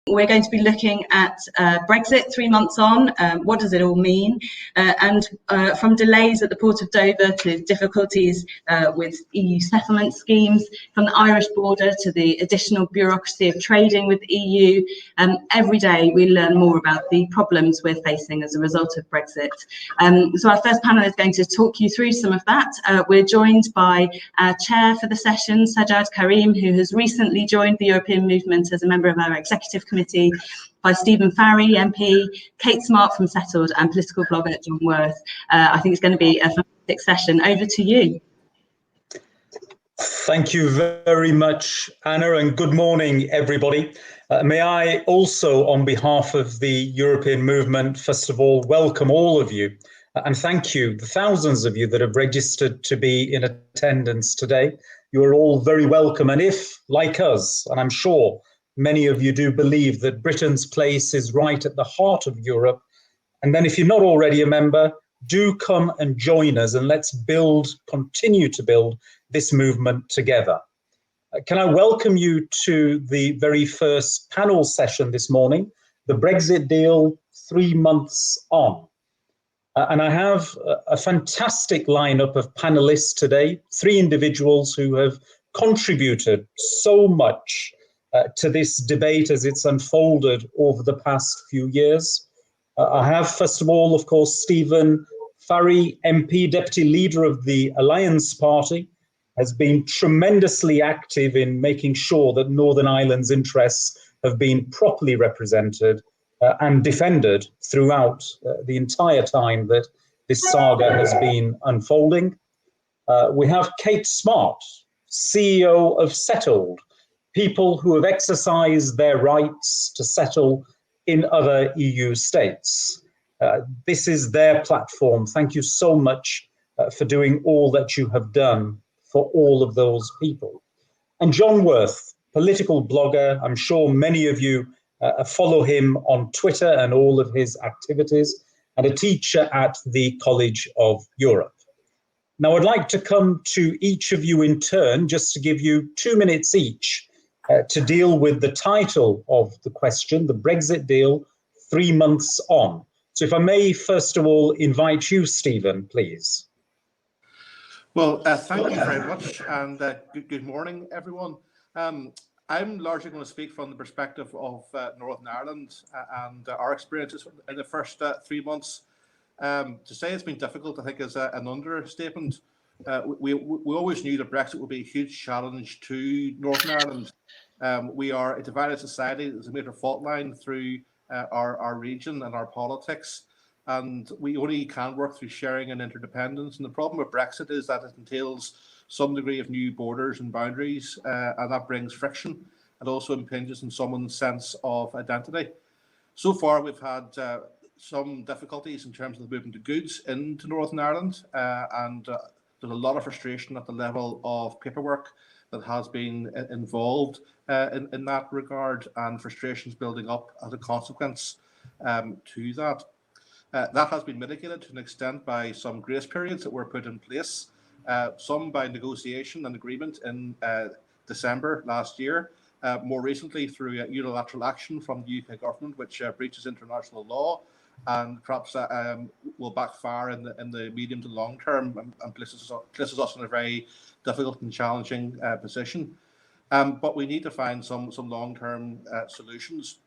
We're going to be looking at Brexit 3 months on. What does it all mean? And from delays at the Port of Dover to difficulties with EU settlement schemes, from the Irish border to the additional bureaucracy of trading with the EU, every day we learn more about the problems we're facing as a result of Brexit. So our first panel is going to talk you through some of that. We're joined by our chair for the session, Sajjad Karim, who has recently joined the European movement as a member of our executive committee, by Stephen Farry, MP, Kate Smart from Settled, and political blogger Jon Worth. I think it's going to be a fantastic session. Over to you. Thank you very much, Anna, and good morning, everybody. May I also, on behalf of the European movement, first of all, welcome all of you and thank you, the thousands of you that have registered to be in attendance today. You are all very welcome. And if, like us, and I'm sure many of you do believe that Britain's place is right at the heart of Europe, and then if you're not already a member, do come and join us and let's continue to build this movement together. Can I welcome you to the very first panel session this morning, the Brexit deal 3 months on. And I have a fantastic lineup of panelists today, 3 individuals who have contributed so much to this debate as it's unfolded over the past few years. I have, first of all, of course, Stephen Farry, MP, Deputy Leader of the Alliance Party, has been tremendously active in making sure that Northern Ireland's interests have been properly represented and defended throughout the entire time that this saga has been unfolding. We have Kate Smart, CEO of Settled, people who have exercised their rights to settle in other EU states. This is their platform. Thank you so much for doing all that you have done for all of those people. And Jon Worth, political blogger, I'm sure many of you follow him on Twitter and all of his activities, and a teacher at the College of Europe. Now, I'd like to come to each of you in turn, just to give you 2 minutes each to deal with the title of the question, the Brexit deal 3 months on. So if I may, first of all, invite you, Stephen, please. Well, thank you very much, and good morning, everyone. I'm largely going to speak from the perspective of Northern Ireland and our experiences in the first 3 months. To say it's been difficult, I think, is an understatement. We always knew that Brexit would be a huge challenge to Northern Ireland. We are a divided society. There's a major fault line through our region and our politics, and we only can work through sharing and interdependence. And the problem with Brexit is that it entails some degree of new borders and boundaries, and that brings friction and also impinges on someone's sense of identity. So far, we've had some difficulties in terms of the movement of goods into Northern Ireland, and there's a lot of frustration at the level of paperwork that has been involved in that regard, and frustrations building up as a consequence to that. That has been mitigated to an extent by some grace periods that were put in place, some by negotiation and agreement in December last year, more recently through unilateral action from the UK government, which breaches international law and perhaps will backfire in the medium to long term and places us in a very difficult and challenging position. But we need to find some long-term solutions.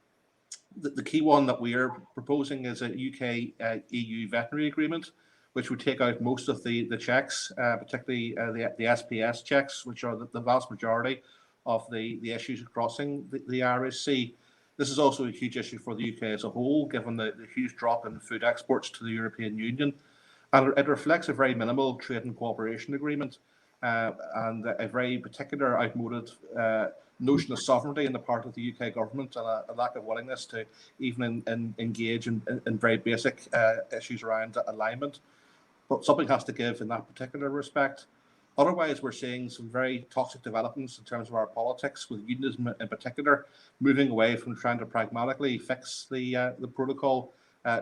The key one that we are proposing is a UK-EU veterinary agreement, which would take out most of the checks, particularly the SPS checks, which are the vast majority of the issues crossing the Irish Sea. This is also a huge issue for the UK as a whole, given the huge drop in food exports to the European Union. And it reflects a very minimal trade and cooperation agreement and a very particular outmoded notion of sovereignty on the part of the UK government, and a lack of willingness to even engage in very basic issues around alignment. But something has to give in that particular respect. Otherwise, we're seeing some very toxic developments in terms of our politics, with unionism in particular moving away from trying to pragmatically fix the protocol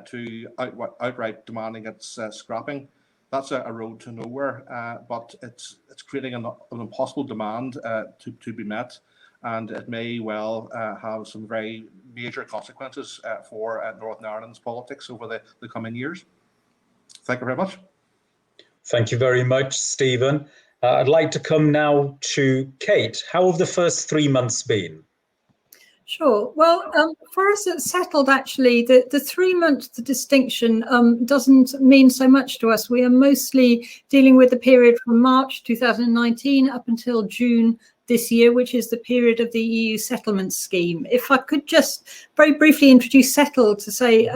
to outright demanding its scrapping. That's a road to nowhere, but it's creating an impossible demand to be met. and it may well have some very major consequences for Northern Ireland's politics over the coming years. Thank you very much. Thank you very much, Stephen. I'd like to come now to Kate. How have the first 3 months been? Sure. Well, for us at Settled, actually, the 3 month distinction doesn't mean so much to us. We are mostly dealing with the period from March 2019 up until June this year, which is the period of the EU settlement scheme. If I could just very briefly introduce Settled to say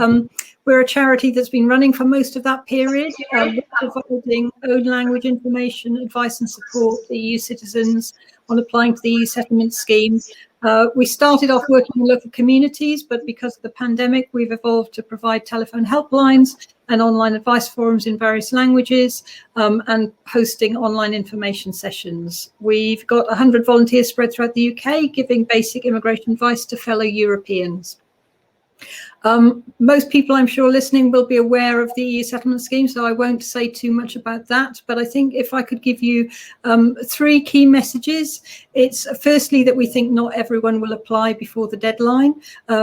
we're a charity that's been running for most of that period, providing own language information, advice and support to EU citizens on applying to the EU settlement scheme. We started off working in local communities, but because of the pandemic, we've evolved to provide telephone helplines and online advice forums in various languages, and hosting online information sessions. We've got 100 volunteers spread throughout the UK, giving basic immigration advice to fellow Europeans. Most people, I'm sure, listening will be aware of the EU settlement scheme, so I won't say too much about that. But I think if I could give you 3 key messages, it's firstly that we think not everyone will apply before the deadline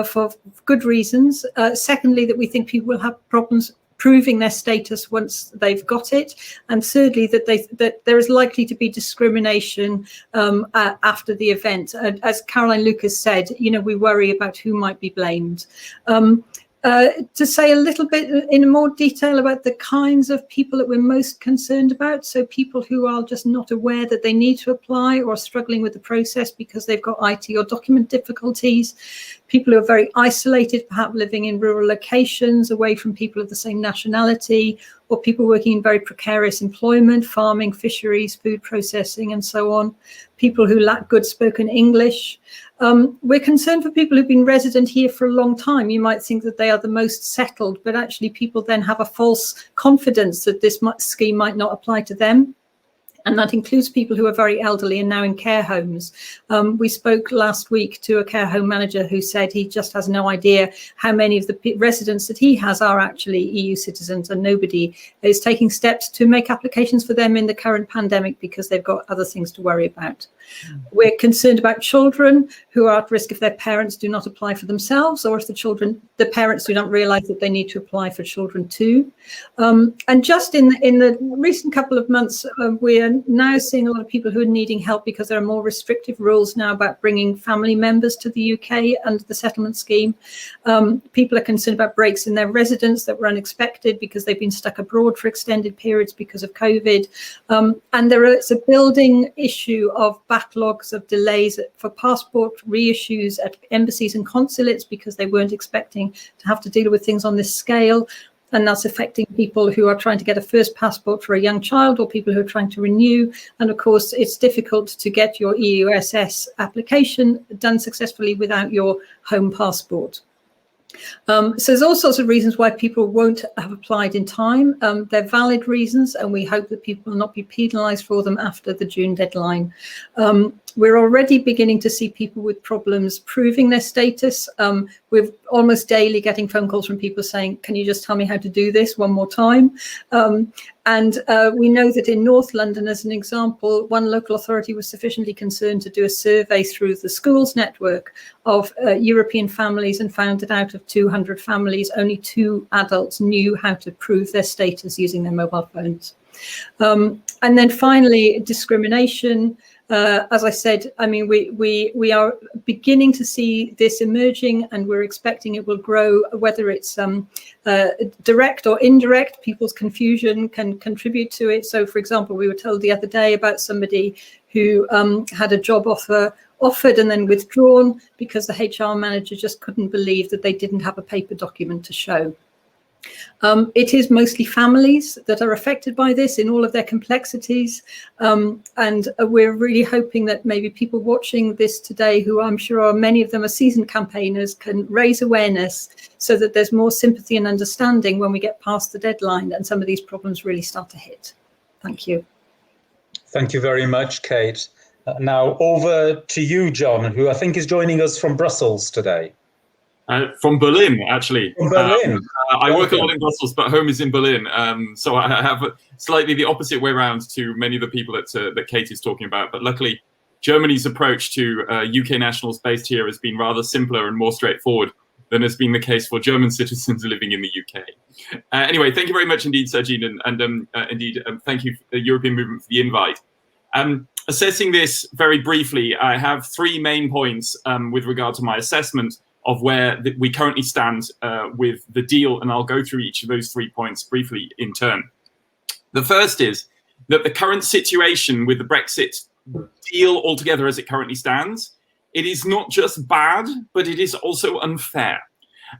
for good reasons. Secondly, that we think people will have problems proving their status once they've got it, and thirdly that there is likely to be discrimination after the event. As Caroline Lucas said, we worry about who might be blamed. To say a little bit in more detail about the kinds of people that we're most concerned about, so people who are just not aware that they need to apply or struggling with the process because they've got IT or document difficulties, people who are very isolated, perhaps living in rural locations away from people of the same nationality, or people working in very precarious employment, farming, fisheries, food processing, and so on, people who lack good spoken English. We're concerned for people who've been resident here for a long time. You might think that they are the most settled, but actually people then have a false confidence that this scheme might not apply to them. And that includes people who are very elderly and now in care homes. We spoke last week to a care home manager who said he just has no idea how many of the residents that he has are actually EU citizens, and nobody is taking steps to make applications for them in the current pandemic because they've got other things to worry about. We're concerned about children who are at risk if their parents do not apply for themselves, or if the parents do not realise that they need to apply for children too. And just in the recent couple of months, we are now seeing a lot of people who are needing help because there are more restrictive rules now about bringing family members to the UK under the settlement scheme. People are concerned about breaks in their residence that were unexpected because they've been stuck abroad for extended periods because of COVID. And there is a building issue of backlogs of delays for passport reissues at embassies and consulates because they weren't expecting to have to deal with things on this scale. And that's affecting people who are trying to get a first passport for a young child, or people who are trying to renew. And of course, it's difficult to get your EUSS application done successfully without your home passport. So there's all sorts of reasons why people won't have applied in time. They're valid reasons, and we hope that people will not be penalised for them after the June deadline. We're already beginning to see people with problems proving their status. We're almost daily getting phone calls from people saying, can you just tell me how to do this one more time? And we know that in North London, as an example, one local authority was sufficiently concerned to do a survey through the schools network of European families, and found that out of 200 families, only 2 adults knew how to prove their status using their mobile phones. And then finally, discrimination. As I said, I mean, we are beginning to see this emerging, and we're expecting it will grow, whether it's direct or indirect. People's confusion can contribute to it. So, for example, we were told the other day about somebody who had a job offered and then withdrawn because the HR manager just couldn't believe that they didn't have a paper document to show. It is mostly families that are affected by this in all of their complexities, and we're really hoping that maybe people watching this today, who I'm sure are many of them are seasoned campaigners, can raise awareness so that there's more sympathy and understanding when we get past the deadline and some of these problems really start to hit. Thank you. Thank you very much, Kate. Now over to you, Jon, who I think is joining us from Brussels today. From Berlin, actually. From Berlin. I work a lot in Brussels, but home is in Berlin. So I have slightly the opposite way around to many of the people that Kate is talking about. But luckily, Germany's approach to UK nationals based here has been rather simpler and more straightforward than has been the case for German citizens living in the UK. Anyway, thank you very much indeed, Sajjad, and indeed thank you, the European Movement, for the invite. Assessing this very briefly, I have three main points with regard to my assessment of where we currently stand with the deal, and I'll go through each of those 3 points briefly in turn. The first is that the current situation with the Brexit deal altogether as it currently stands, it is not just bad, but it is also unfair.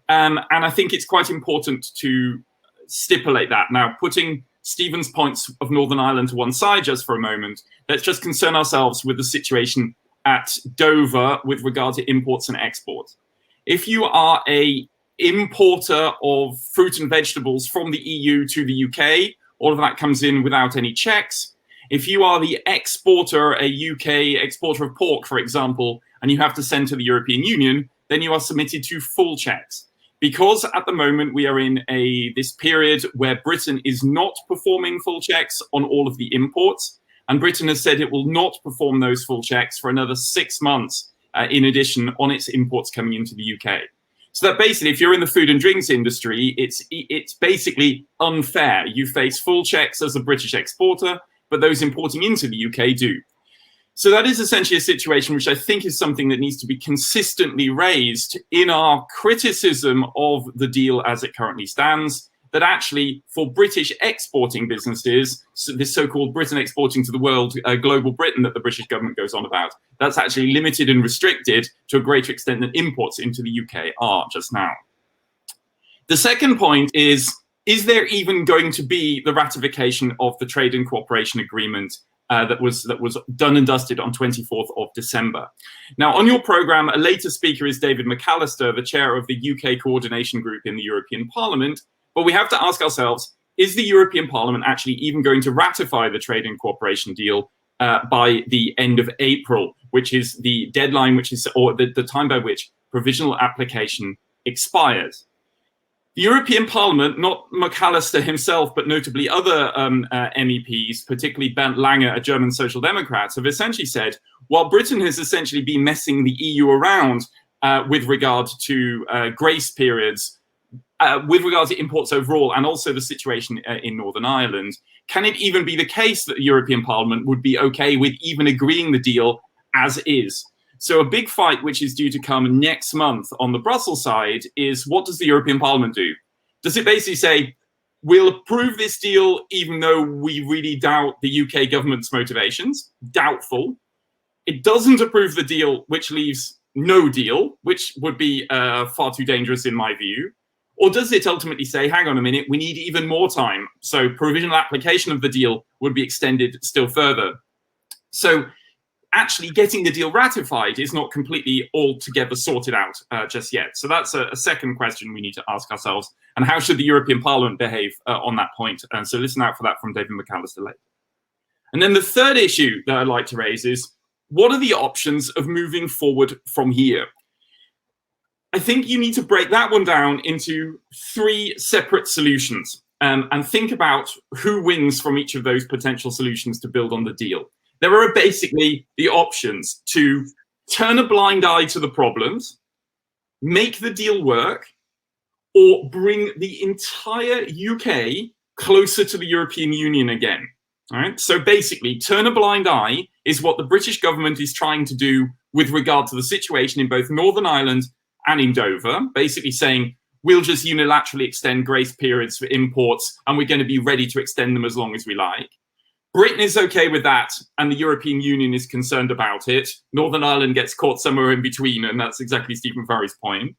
And I think it's quite important to stipulate that. Now, putting Stephen's points of Northern Ireland to one side just for a moment, let's just concern ourselves with the situation at Dover with regard to imports and exports. If you are an importer of fruit and vegetables from the EU to the UK, all of that comes in without any checks. If you are the exporter, a UK exporter of pork, for example, and you have to send to the European Union, then you are submitted to full checks. Because at the moment we are in this period where Britain is not performing full checks on all of the imports, and Britain has said it will not perform those full checks for another 6 months in addition on its imports coming into the UK. So that basically, if you're in the food and drinks industry, it's basically unfair. You face full checks as a British exporter, but those importing into the UK do. So that is essentially a situation which I think is something that needs to be consistently raised in our criticism of the deal as it currently stands, that actually for British exporting businesses, so this so-called Britain exporting to the world, global Britain that the British government goes on about, that's actually limited and restricted to a greater extent than imports into the UK are just now. The second point is there even going to be the ratification of the Trade and Cooperation Agreement that was done and dusted on 24th of December. Now, on your programme, a later speaker is David McAllister, the chair of the UK Coordination Group in the European Parliament. But we have to ask ourselves, is the European Parliament actually even going to ratify the Trade and Cooperation deal by the end of April, which is the deadline, or the time by which provisional application expires? The European Parliament, not McAllister himself, but notably other MEPs, particularly Bernd Lange, a German Social Democrat, have essentially said, while Britain has essentially been messing the EU around with regard to grace periods, with regard to imports overall, and also the situation in Northern Ireland, can it even be the case that the European Parliament would be okay with even agreeing the deal as is? So a big fight which is due to come next month on the Brussels side is, what does the European Parliament do? Does it basically say, we'll approve this deal even though we really doubt the UK government's motivations? Doubtful. It doesn't approve the deal, which leaves no deal, which would be far too dangerous in my view. Or does it ultimately say, hang on a minute, we need even more time? So provisional application of the deal would be extended still further. So actually getting the deal ratified is not completely altogether sorted out just yet. So that's a second question we need to ask ourselves. And how should the European Parliament behave on that point? And so listen out for that from David McAllister later. And then the third issue that I'd like to raise is, what are the options of moving forward from here? I think you need to break that one down into three separate solutions and think about who wins from each of those potential solutions to build on the deal. There are basically the options to turn a blind eye to the problems, make the deal work, or bring the entire UK closer to the European Union again. All right? So basically, turn a blind eye is what the British government is trying to do with regard to the situation in both Northern Ireland and in Dover, basically saying, we'll just unilaterally extend grace periods for imports, and we're going to be ready to extend them as long as we like. Britain is okay with that, and the European Union is concerned about it. Northern Ireland gets caught somewhere in between, and that's exactly Stephen Farry's point.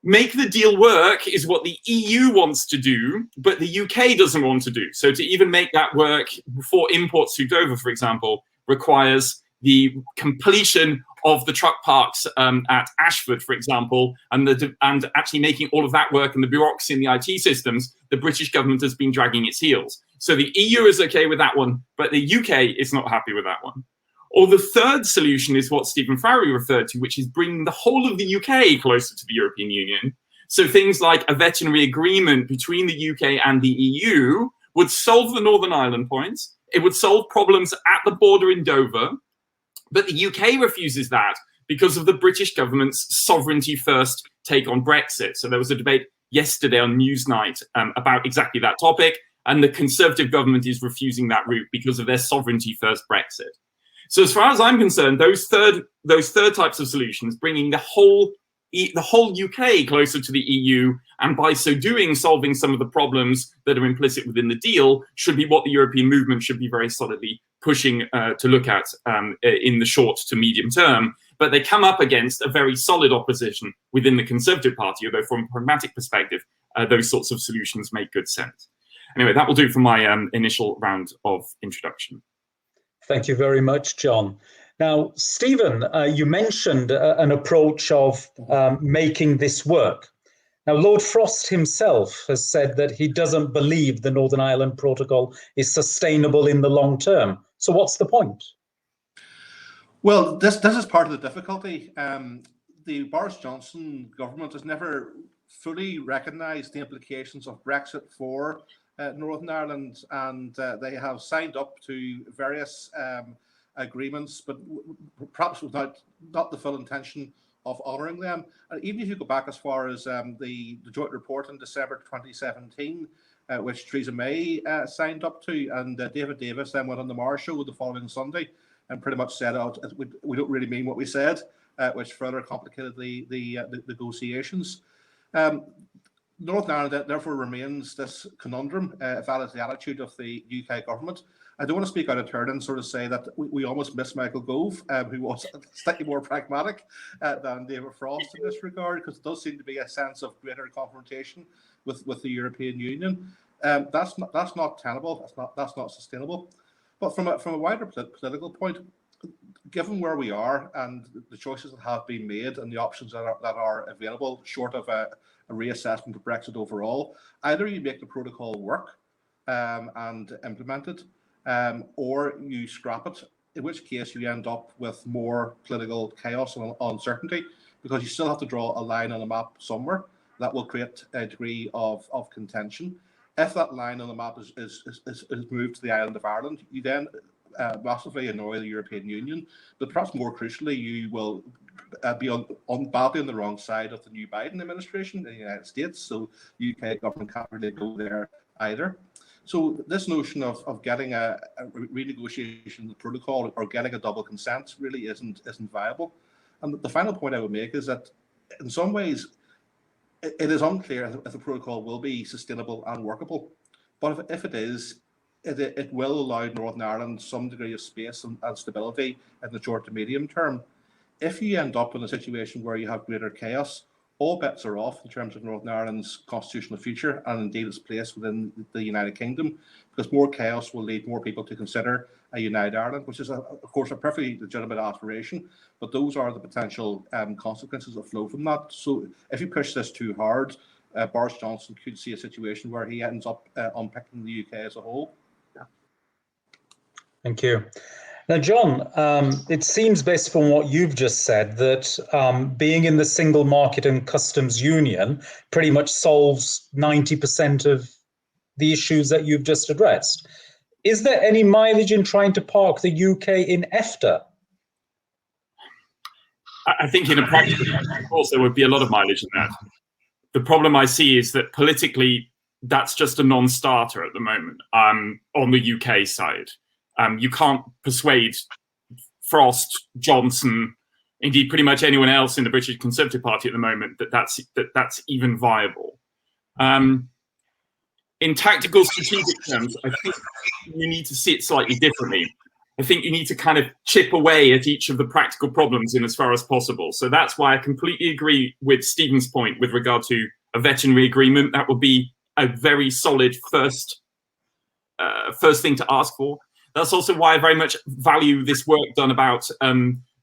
Make the deal work is what the EU wants to do, but the UK doesn't want to do. So to even make that work for imports through Dover, for example, requires the completion of the truck parks at Ashford, for example, and actually making all of that work and the bureaucracy in the IT systems, the British government has been dragging its heels. So the EU is okay with that one, but the UK is not happy with that one. Or the third solution is what Stephen Farry referred to, which is bringing the whole of the UK closer to the European Union. So things like a veterinary agreement between the UK and the EU would solve the Northern Ireland points. It would solve problems at the border in Dover, But the UK refuses that because of the British government's sovereignty first take on Brexit. So there was a debate yesterday on Newsnight about exactly that topic, and the Conservative government is refusing that route because of their sovereignty first Brexit. So as far as I'm concerned, those third types of solutions, bringing the whole UK closer to the EU, and by so doing solving some of the problems that are implicit within the deal, should be what the European movement should be very solidly pushing to look at in the short to medium term. But they come up against a very solid opposition within the Conservative Party, although from a pragmatic perspective, those sorts of solutions make good sense. Anyway, that will do for my initial round of introduction. Thank you very much, John. Now, Stephen, you mentioned an approach of making this work. Now, Lord Frost himself has said that he doesn't believe the Northern Ireland Protocol is sustainable in the long term. So what's the point? Well, this is part of the difficulty. The Boris Johnson government has never fully recognised the implications of Brexit for Northern Ireland, and they have signed up to various agreements, but perhaps without not the full intention of honouring them. And even if you go back as far as the joint report in December 2017, which Theresa May signed up to, and David Davis then went on the Marr show the following Sunday and pretty much said, oh, we don't really mean what we said, which further complicated the negotiations. Northern Ireland therefore remains this conundrum, if that is the attitude of the UK government. I don't want to speak out of turn and sort of say that we almost miss Michael Gove, who was slightly more pragmatic than David Frost in this regard, because it does seem to be a sense of greater confrontation with the European Union. That's not tenable. That's not sustainable. But from a wider political point, given where we are and the choices that have been made and the options that are available, short of a reassessment of Brexit overall, either you make the protocol work and implement it, or you scrap it, in which case you end up with more political chaos and uncertainty, because you still have to draw a line on a map somewhere that will create a degree of contention. If that line on the map is moved to the island of Ireland, you then massively annoy the European Union, but perhaps more crucially, you will be badly on the wrong side of the new Biden administration in the United States, so the UK government can't really go there either. So this notion of getting a renegotiation of the protocol or getting a double consent really isn't viable. And the final point I would make is that in some ways it is unclear if the protocol will be sustainable and workable. But if it is, it will allow Northern Ireland some degree of space and stability in the short to medium term. If you end up in a situation where you have greater chaos, all bets are off in terms of Northern Ireland's constitutional future and indeed its place within the United Kingdom, because more chaos will lead more people to consider a united Ireland, which is, of course, a perfectly legitimate aspiration, but those are the potential consequences that flow from that. So if you push this too hard, Boris Johnson could see a situation where he ends up unpicking the UK as a whole. Thank you. Now, John, it seems based on what you've just said that being in the single market and customs union pretty much solves 90% of the issues that you've just addressed. Is there any mileage in trying to park the UK in EFTA? I think in a practical sense, of course, there would be a lot of mileage in that. The problem I see is that politically, that's just a non-starter at the moment on the UK side. You can't persuade Frost, Johnson, indeed pretty much anyone else in the British Conservative Party at the moment that that's even viable. In tactical strategic terms, I think you need to see it slightly differently. I think you need to kind of chip away at each of the practical problems in as far as possible. So that's why I completely agree with Stephen's point with regard to a veterinary agreement. That would be a very solid first thing to ask for. That's also why I very much value this work done about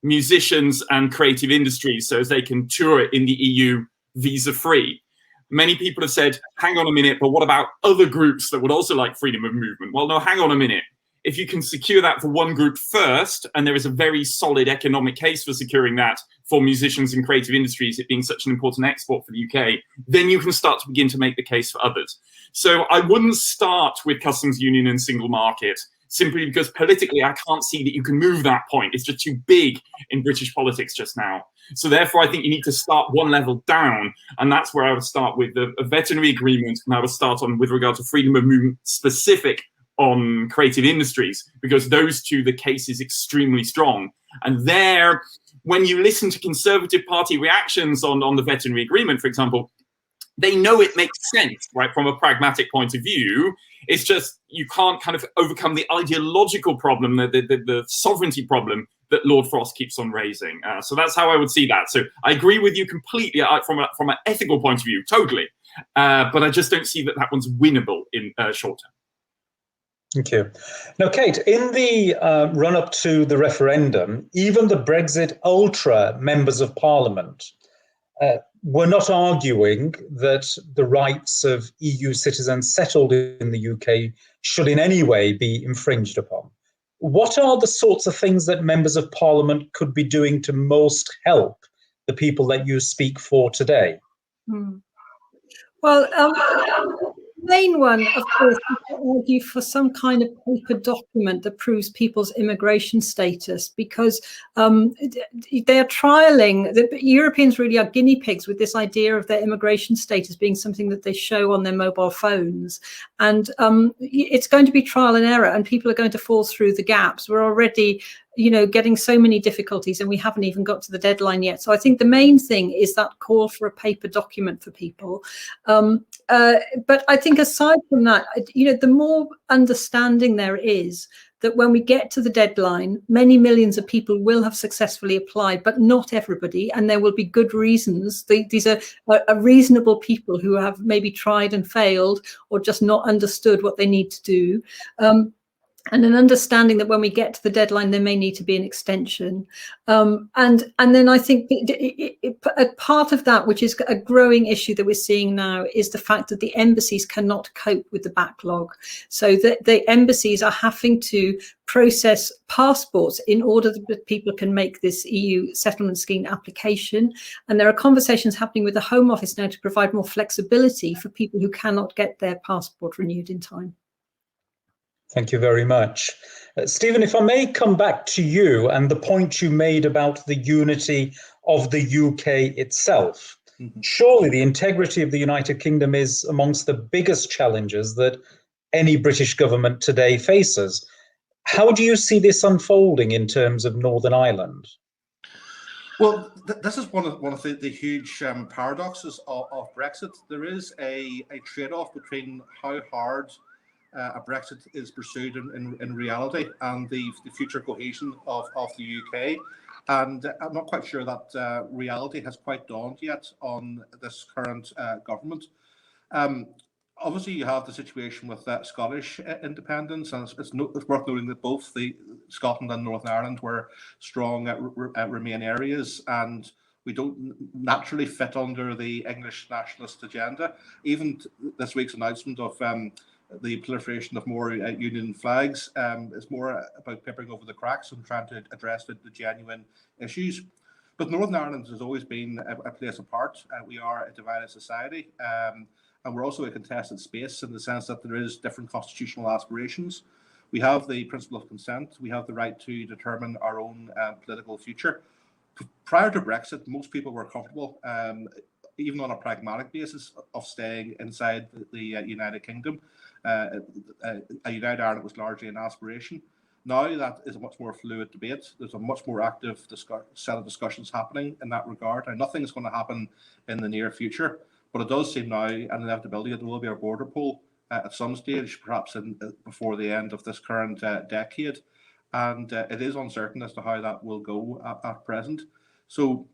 musicians and creative industries so as they can tour in the EU visa-free. Many people have said, hang on a minute, but what about other groups that would also like freedom of movement? Well, no, hang on a minute. If you can secure that for one group first, and there is a very solid economic case for securing that for musicians and creative industries, it being such an important export for the UK, then you can start to begin to make the case for others. So I wouldn't start with customs union and single market. simply because politically I can't see that you can move that point. It's just too big in British politics just now. So therefore, I think you need to start one level down, and that's where I would start with a veterinary agreement, and I would start on with regard to freedom of movement specific on creative industries, because those two, the case is extremely strong. And there, when you listen to Conservative Party reactions on the veterinary agreement, for example, they know it makes sense, right, from a pragmatic point of view. It's just you can't kind of overcome the ideological problem, the sovereignty problem that Lord Frost keeps on raising. So that's how I would see that. So I agree with you completely from an ethical point of view, totally. But I just don't see that one's winnable in short term. Thank you. Now, Kate, in the run-up to the referendum, even the Brexit ultra members of Parliament were not arguing that the rights of EU citizens settled in the UK should in any way be infringed upon. What are the sorts of things that members of Parliament could be doing to most help the people that you speak for today? Well, the main one, of course, is to argue for some kind of paper document that proves people's immigration status, because they're trialing, the Europeans really are guinea pigs with this idea of their immigration status being something that they show on their mobile phones. And it's going to be trial and error, and people are going to fall through the gaps. We're already getting so many difficulties, and we haven't even got to the deadline yet. So I think the main thing is that call for a paper document for people. But I think aside from that, the more understanding there is that when we get to the deadline, many millions of people will have successfully applied, but not everybody, and there will be good reasons. These are reasonable people who have maybe tried and failed, or just not understood what they need to do. And an understanding that when we get to the deadline, there may need to be an extension. And then I think a part of that, which is a growing issue that we're seeing now, is the fact that the embassies cannot cope with the backlog. So that the embassies are having to process passports in order that people can make this EU settlement scheme application. And there are conversations happening with the Home Office now to provide more flexibility for people who cannot get their passport renewed in time. Thank you very much. Stephen, if I may come back to you and the point you made about the unity of the UK itself. Mm-hmm. Surely the integrity of the United Kingdom is amongst the biggest challenges that any British government today faces. How do you see this unfolding in terms of Northern Ireland? Well, this is one of the huge paradoxes of Brexit. There is a trade-off between how hard a Brexit is pursued in reality and the future cohesion of the UK. And I'm not quite sure that reality has quite dawned yet on this current government. Obviously, you have the situation with Scottish independence, and it's worth noting that both the Scotland and Northern Ireland were strong Remain areas, and we don't naturally fit under the English nationalist agenda. Even this week's announcement of the proliferation of more Union flags is more about papering over the cracks and trying to address the genuine issues. But Northern Ireland has always been a place apart. We are a divided society, and we're also a contested space in the sense that there is different constitutional aspirations. We have the principle of consent. We have the right to determine our own political future. Prior to Brexit, most people were comfortable, even on a pragmatic basis, of staying inside the United Kingdom. A United Ireland was largely an aspiration. Now that is a much more fluid debate. There's a much more active set of discussions happening in that regard. And nothing is going to happen in the near future, but it does seem now an inevitability that there will be a border poll at some stage, perhaps before the end of this current decade. And it is uncertain as to how that will go at present. So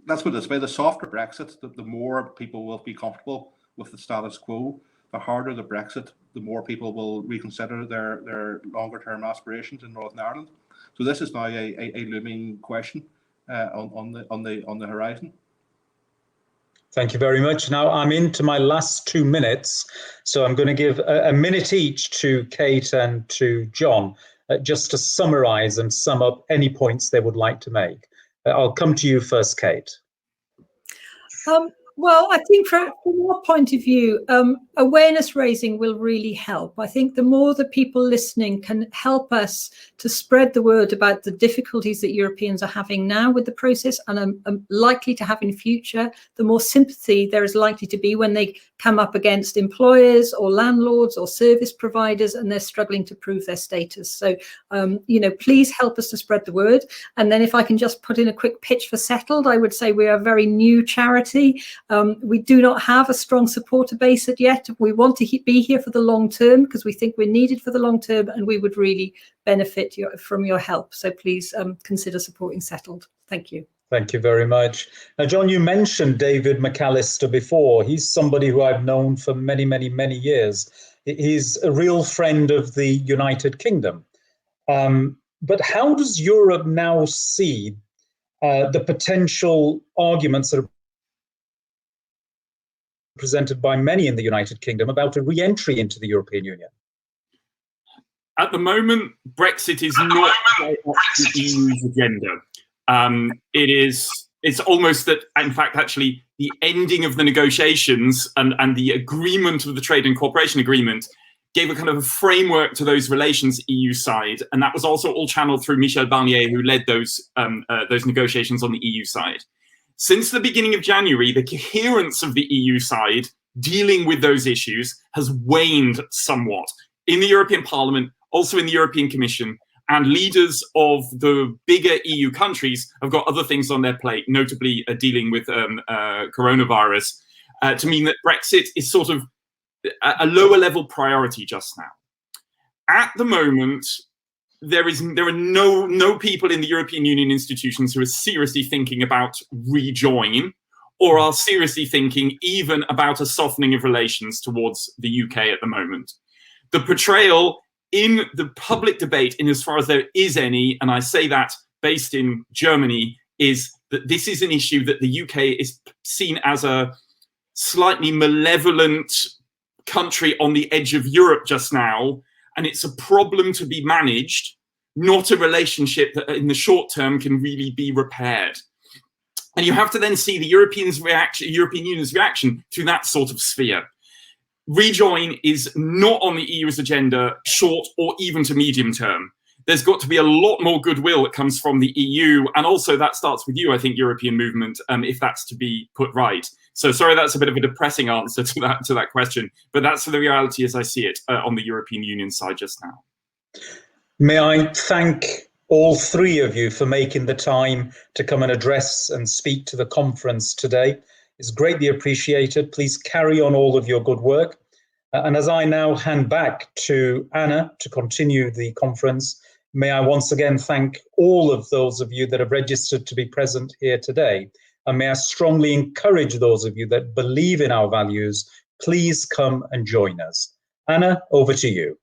let's put it this way: the softer Brexit, the more people will be comfortable with the status quo. The harder the Brexit, the more people will reconsider their longer-term aspirations in Northern Ireland. So this is now a looming question on the horizon. Thank you very much. Now I'm into my last 2 minutes, so I'm going to give a minute each to Kate and to Jon, just to summarise and sum up any points they would like to make. I'll come to you first, Kate. Well, I think from our point of view, awareness raising will really help. I think the more the people listening can help us to spread the word about the difficulties that Europeans are having now with the process and are likely to have in future, the more sympathy there is likely to be when they come up against employers or landlords or service providers and they're struggling to prove their status. So, please help us to spread the word. And then if I can just put in a quick pitch for Settled, I would say we are a very new charity. We do not have a strong supporter base yet. We want to be here for the long term because we think we're needed for the long term and we would really benefit from your help. So please consider supporting Settled. Thank you. Thank you very much. Now, Jon, you mentioned David McAllister before. He's somebody who I've known for many, many, many years. He's a real friend of the United Kingdom. But how does Europe now see the potential arguments that are presented by many in the United Kingdom about a re-entry into the European Union? At the moment, Brexit is not on the EU's agenda. It's almost that, in fact, actually, the ending of the negotiations and the agreement of the Trade and Cooperation Agreement gave a kind of a framework to those relations EU side, and that was also all channeled through Michel Barnier, who led those negotiations on the EU side. Since the beginning of January, the coherence of the EU side dealing with those issues has waned somewhat in the European Parliament, also in the European Commission, and leaders of the bigger EU countries have got other things on their plate, notably dealing with coronavirus, to mean that Brexit is sort of a lower level priority just now. At the moment, there are no people in the European Union institutions who are seriously thinking about rejoin, or are seriously thinking even about a softening of relations towards the UK at the moment. The portrayal in the public debate, in as far as there is any, and I say that based in Germany, is that this is an issue that the UK is seen as a slightly malevolent country on the edge of Europe just now, and it's a problem to be managed, not a relationship that in the short term can really be repaired. And you have to then see the European Union's reaction to that sort of sphere. Rejoin is not on the EU's agenda, short or even to medium term. There's got to be a lot more goodwill that comes from the EU, and also that starts with you, I think, European movement, if that's to be put right. So sorry, that's a bit of a depressing answer to that question, but that's the reality as I see it on the European Union side just now. May I thank all three of you for making the time to come and address and speak to the conference today. It's greatly appreciated. Please carry on all of your good work. And as I now hand back to Anna to continue the conference, may I once again thank all of those of you that have registered to be present here today. And may I strongly encourage those of you that believe in our values, please come and join us. Anna, over to you.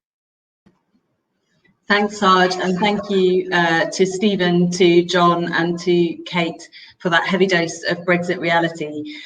Thanks, Saj, and thank you to Stephen, to Jon and to Kate for that heavy dose of Brexit reality.